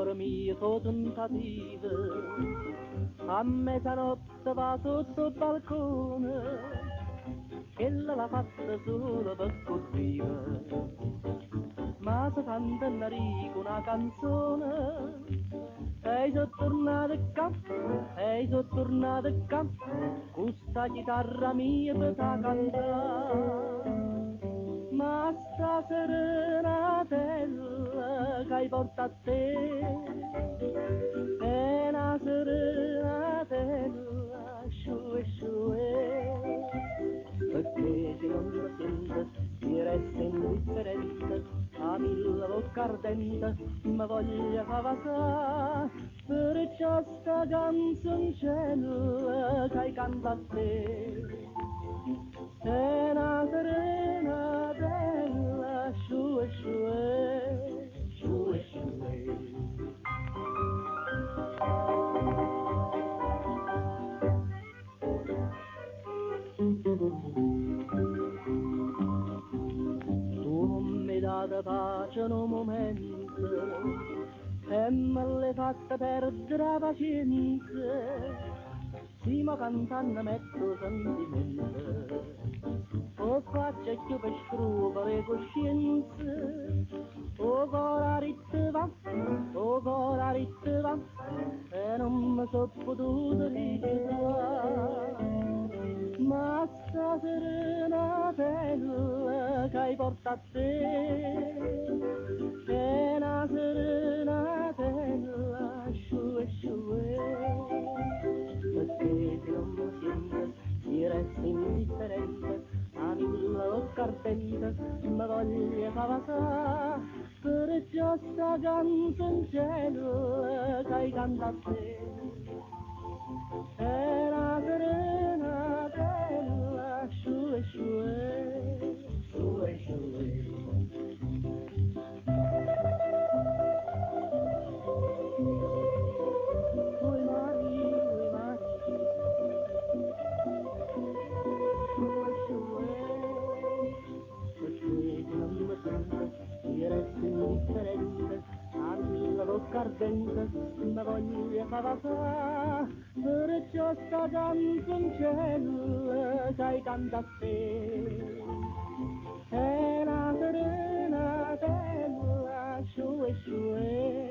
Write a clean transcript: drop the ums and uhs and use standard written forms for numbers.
dormito tentativo, a mezanotte va sotto il balcone, chella l'ha fatta solo per corriere, ma se canta in rico una canzone, ehi sono tornato qua, ehi sono tornato qua, con sta chitarra mia per cantare. Ma sta serenatella che hai portato a te è una serenatella sciue sciue, perché se non lo sente mi resta indifferente, a mille bocca ardente mi voglia favasà, perciò sta canzoncella che hai cantato a te è una serenatella sciue sciue, sciue sciue. Tu non mi date pace in un momento e me l'hai fatta perdere la pazienza. Sì, ma cantando metto sentimento, o faccia più per scrupoli coscienze, o cora ritte va, o cora ritte va, e non mi so potuto ritirare. Ma sta serenatella che hai portato a te è una serenatella sciue sciue, perché se non lo sente mi resta indifferente, a mille bocca ardente mi voglia favasà, perciò sta canzoncella che hai cantato a te è una serenatella sciue sciue, sciue sciue. Oi mari, sciue sciue, perché non mi sente mi resta indifferente, a mille bocca ardente mi voglia favasà, perciò sta canzoncella che hai cantato a te è una serenatella sciue sciue,